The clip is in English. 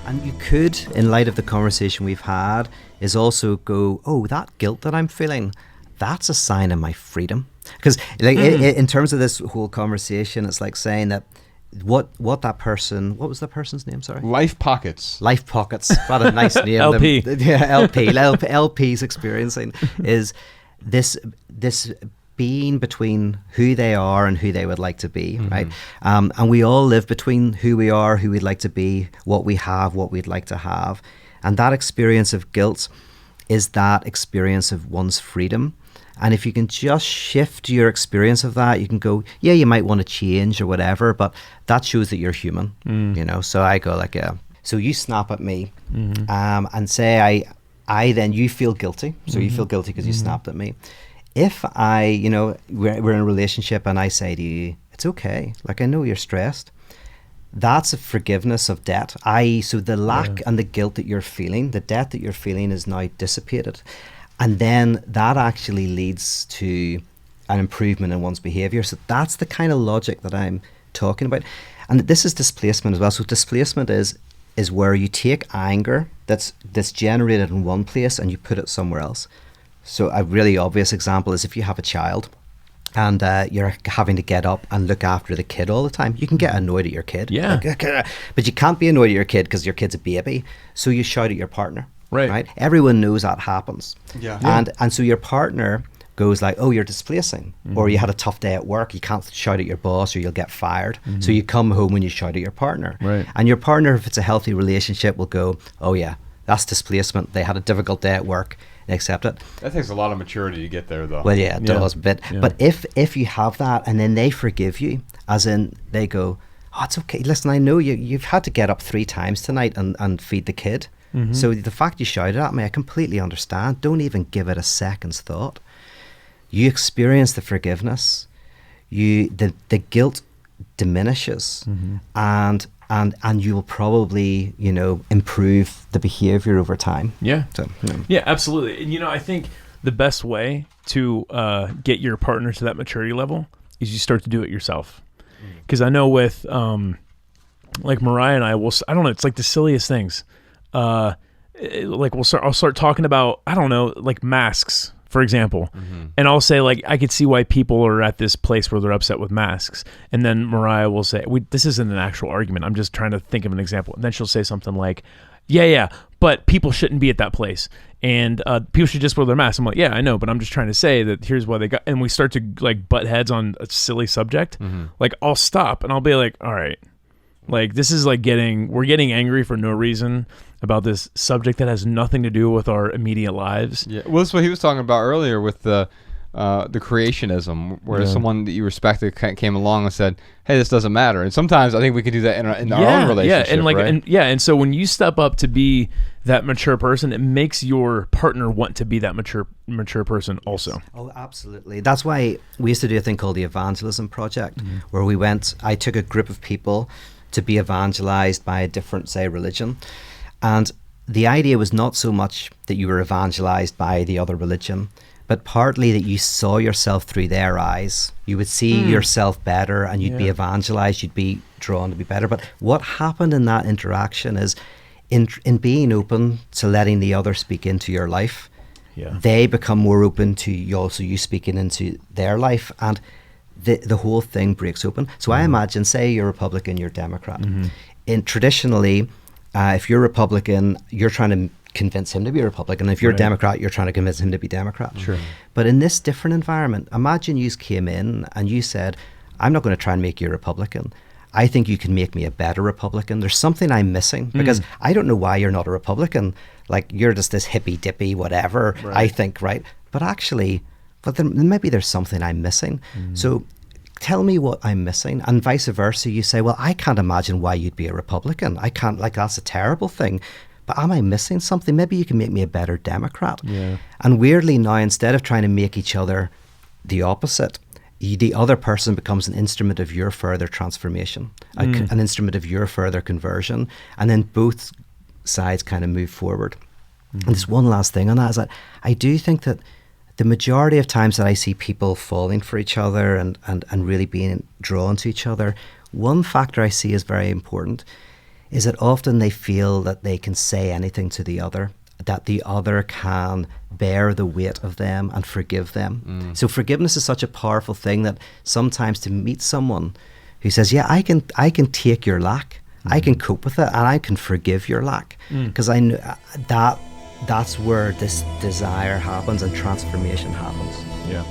And you could, in light of the conversation we've had, is also go, oh, that guilt that I'm feeling, that's a sign of my freedom. Because like in terms of this whole conversation, it's like saying that what that person, what was the person's name? Sorry. Life Pockets. Life Pockets. What a nice name. LP. LP's experiencing is this being between who they are and who they would like to be, right? And we all live between who we are, who we'd like to be, what we have, what we'd like to have. And that experience of guilt is that experience of one's freedom. And if you can just shift your experience of that, you can go, yeah, you might want to change or whatever, but that shows that you're human, you know? So I go like, so you snap at me and say, I then, you feel guilty. So you feel guilty because you snapped at me. If I, you know, we're in a relationship and I say to you, it's okay. Like, I know you're stressed. That's a forgiveness of debt. So the lack and the guilt that you're feeling, the debt that you're feeling is now dissipated. And then that actually leads to an improvement in one's behavior. So that's the kind of logic that I'm talking about. And this is displacement as well. So displacement is where you take anger that's generated in one place and you put it somewhere else. So a really obvious example is if you have a child and you're having to get up and look after the kid all the time, you can get annoyed at your kid. Yeah. But you can't be annoyed at your kid because your kid's a baby. So you shout at your partner. Right. Everyone knows that happens. Yeah. And so your partner goes like, oh, you're displacing, or you had a tough day at work, you can't shout at your boss or you'll get fired. So you come home and you shout at your partner. Right. And your partner, if it's a healthy relationship, will go, oh yeah, that's displacement. They had a difficult day at work. They accept it. That takes a lot of maturity to get there, though. Well, yeah, it does. But if you have that and then they forgive you, as in they go, oh, it's okay. Listen, I know you've had to get up 3 times tonight and feed the kid. So the fact you shouted at me, I completely understand. Don't even give it a second's thought. You experience the forgiveness. The guilt diminishes, and you will probably, you know, improve the behavior over time. Yeah. So, you know. Yeah, absolutely. And, you know, I think the best way to get your partner to that maturity level is you start to do it yourself. Because I know with, like Mariah and I don't know, it's like the silliest things. Like I'll start talking about, I don't know, like masks, for example. And I'll say like, I could see why people are at this place where they're upset with masks. And then Mariah will say, this isn't an actual argument. I'm just trying to think of an example. And then she'll say something like, yeah, but people shouldn't be at that place. And people should just wear their masks. I'm like, yeah, I know, but I'm just trying to say that here's why they got, and we start to like butt heads on a silly subject. Like I'll stop and I'll be like, all right, like this is like we're getting angry for no reason about this subject that has nothing to do with our immediate lives. Yeah, well, that's what he was talking about earlier with the creationism, where someone that you respected came along and said, "Hey, this doesn't matter." And sometimes I think we can do that in our own relationship. Yeah, and like, right? and so when you step up to be that mature person, it makes your partner want to be that mature person also. Oh, absolutely. That's why we used to do a thing called the Evangelism Project, where I took a group of people to be evangelized by a different, say, religion. And the idea was not so much that you were evangelized by the other religion, but partly that you saw yourself through their eyes. You would see yourself better and you'd be evangelized, you'd be drawn to be better. But what happened in that interaction is in being open to letting the other speak into your life, they become more open to you speaking into their life, and the whole thing breaks open. So I imagine, say you're Republican, you're Democrat. Traditionally, if you're Republican, you're trying to convince him to be a Republican. If you're a Democrat, you're trying to convince him to be Democrat. Sure. But in this different environment, imagine you came in and you said, I'm not going to try and make you a Republican. I think you can make me a better Republican. There's something I'm missing because I don't know why you're not a Republican. Like, you're just this hippy dippy whatever, I think, right? But actually, then maybe there's something I'm missing. So tell me what I'm missing. And vice versa, you say, well, I can't imagine why you'd be a Republican. I can't, like, that's a terrible thing. But am I missing something? Maybe you can make me a better Democrat. Yeah. And weirdly now, instead of trying to make each other the opposite, the other person becomes an instrument of your further transformation, an instrument of your further conversion. And then both sides kind of move forward. And there's one last thing on that, is that I do think that the majority of times that I see people falling for each other and really being drawn to each other, one factor I see is very important is that often they feel that they can say anything to the other, that the other can bear the weight of them and forgive them. So forgiveness is such a powerful thing that sometimes to meet someone who says, yeah, I can take your lack, I can cope with it, and I can forgive your lack, because I know that's where this desire happens and transformation happens. Yeah.